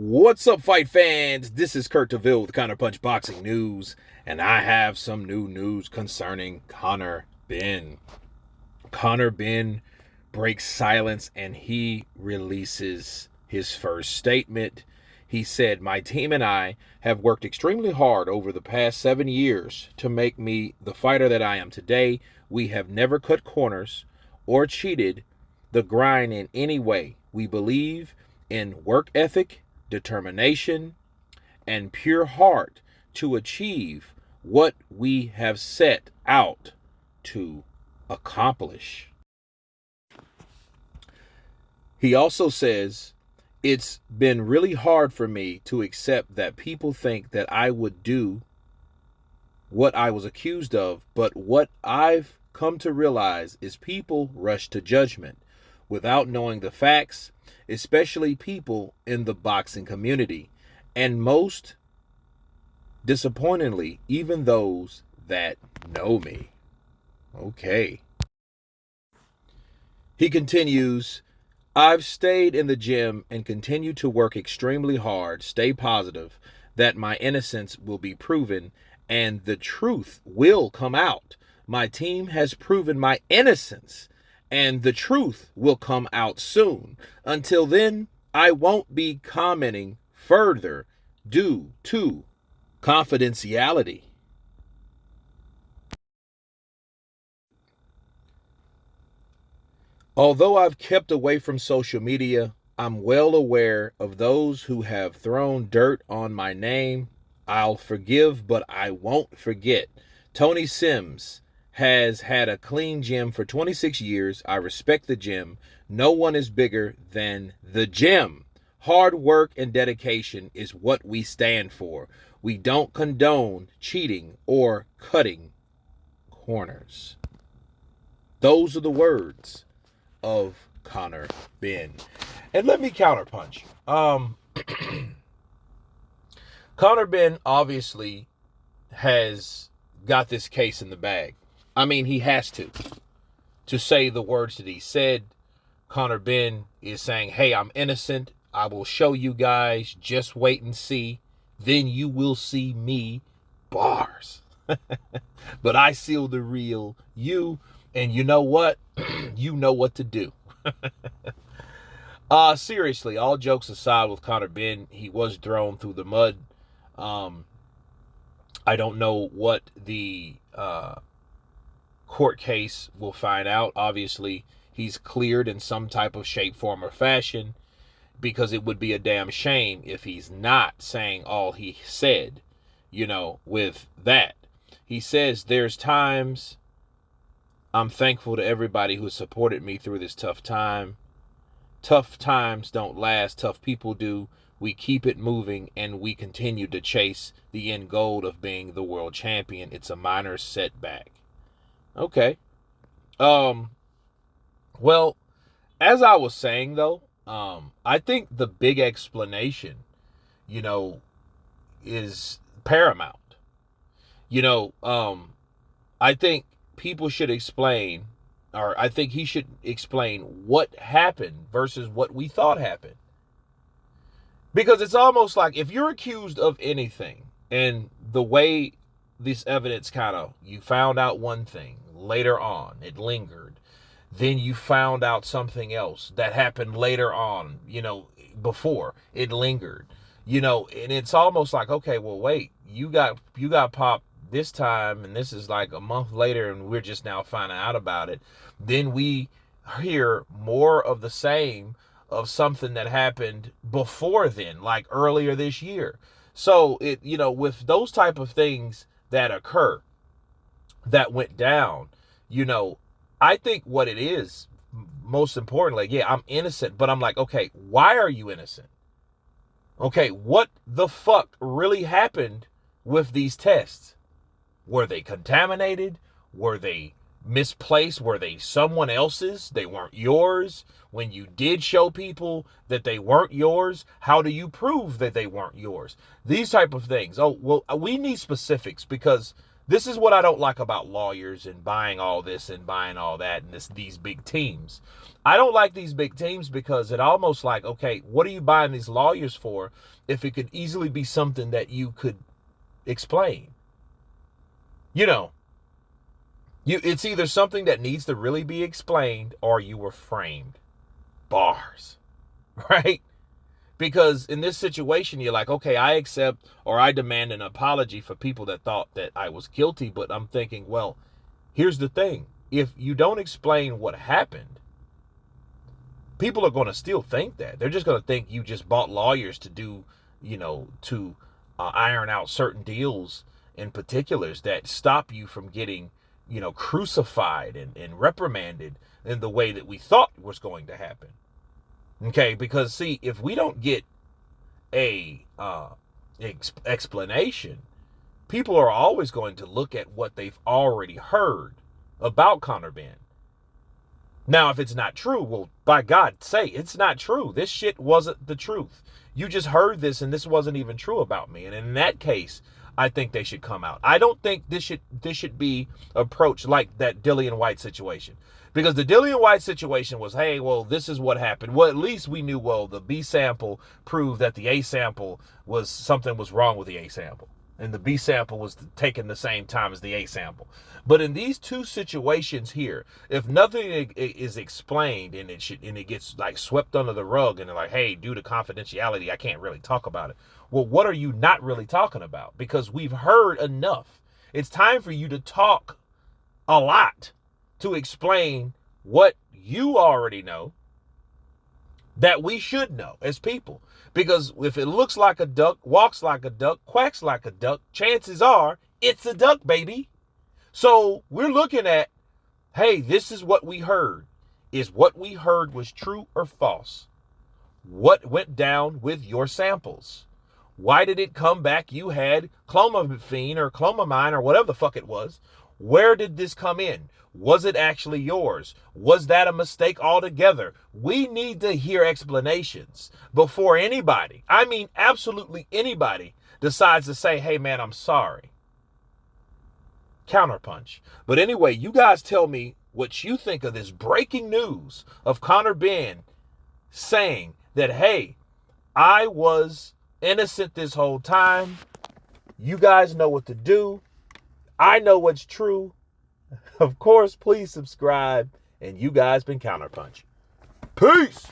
What's up, fight fans? This is Kurt DeVille with Counterpunch Boxing News, and I have some new news concerning Conor Benn. Conor Benn breaks silence and he releases his first statement. He said, "My team and I have worked extremely hard over the past 7 years to make me the fighter that I am today. We have never cut corners or cheated the grind in any way. We believe in work ethic, determination, and pure heart to achieve what we have set out to accomplish." He also says, "It's been really hard for me to accept that people think that I would do what I was accused of, but what I've come to realize is people rush to judgment without knowing the facts, especially people in the boxing community, and most disappointingly, even those that know me." Okay. He continues, "I've stayed in the gym and continue to work extremely hard, stay positive that my innocence will be proven and the truth will come out. My team has proven my innocence and the truth will come out soon. Until then, I won't be commenting further due to confidentiality." Although I've kept away from social media, I'm well aware of those who have thrown dirt on my name. I'll forgive, but I won't forget. Tony Sims has had a clean gym for 26 years. I respect the gym. No one is bigger than the gym. Hard work and dedication is what we stand for. We don't condone cheating or cutting corners. Those are the words of Conor Benn. And let me counterpunch. Conor Benn obviously has got this case in the bag. I mean, he has to say the words that he said. Conor Benn is saying, "Hey, I'm innocent. I will show you guys. Just wait and see. Then you will see me." Bars. But I seal the real you. And you know what? You know what to do. Seriously, all jokes aside with Conor Benn, he was thrown through the mud. I don't know what the court case will find out. Obviously, he's cleared in some type of shape, form, or fashion, because it would be a damn shame if he's not saying all he said, with that. He says, "There's times I'm thankful to everybody who supported me through this tough time. Tough times don't last, tough people do. We keep it moving and we continue to chase the end goal of being the world champion. It's a minor setback." Okay. Well, as I was saying though, I think the big explanation, is paramount. I think people should explain, or I think he should explain what happened versus what we thought happened. Because it's almost like if you're accused of anything, and the way this evidence you found out one thing, later on, it lingered. Then you found out something else that happened later on, before it lingered. And it's almost like, okay, well, wait, you got popped this time, and this is like a month later, and we're just now finding out about it. Then we hear more of the same of something that happened before then, like earlier this year. So it, with those type of things that occur, that went down, I think what it is, most importantly, yeah, I'm innocent, but I'm like, okay, why are you innocent? Okay, what the fuck really happened with these tests? Were they contaminated? Were they misplaced? Were they someone else's? They weren't yours? When you did show people that they weren't yours, how do you prove that they weren't yours? These type of things. Oh, well, we need specifics, because This is what I don't like about lawyers and buying all this and buying all that and these big teams. I don't like these big teams because it almost like, okay, what are you buying these lawyers for if it could easily be something that you could explain? You know, it's either something that needs to really be explained or you were framed. Bars, right? Because in this situation, you're like, okay, I accept or I demand an apology for people that thought that I was guilty. But I'm thinking, well, here's the thing. If you don't explain what happened, people are going to still think that. They're just going to think you just bought lawyers to do, to iron out certain deals in particulars that stop you from getting, crucified and reprimanded in the way that we thought was going to happen. Okay, because see, if we don't get a explanation, people are always going to look at what they've already heard about Conor Benn. Now, if it's not true, well, by God, say it's not true. This shit wasn't the truth. You just heard this, and this wasn't even true about me. And in that case, I think they should come out. I don't think this should be approached like that Dillian White situation. Because the Dillian White situation was, hey, well, this is what happened. Well, at least we knew, well, the B sample proved that the A sample something was wrong with the A sample. And the B sample was taken the same time as the A sample. But in these two situations here, if nothing is explained and it gets like swept under the rug and they're like, hey, due to confidentiality, I can't really talk about it. Well, what are you not really talking about? Because we've heard enough. It's time for you to talk a lot to explain what you already know that we should know as people. Because if it looks like a duck, walks like a duck, quacks like a duck, chances are it's a duck, baby. So we're looking at, hey, this is what we heard. Is what we heard was true or false? What went down with your samples? Why did it come back? You had clomifene or clomamine or whatever the fuck it was. Where did this come in? Was it actually yours? Was that a mistake altogether? We need to hear explanations before anybody, I mean absolutely anybody, decides to say, hey man, I'm sorry. Counterpunch. But anyway, you guys tell me what you think of this breaking news of Conor Benn saying that, hey, I was innocent this whole time. You guys know what to do. I know what's true. Of course, please subscribe. And you guys been Counterpunch. Peace.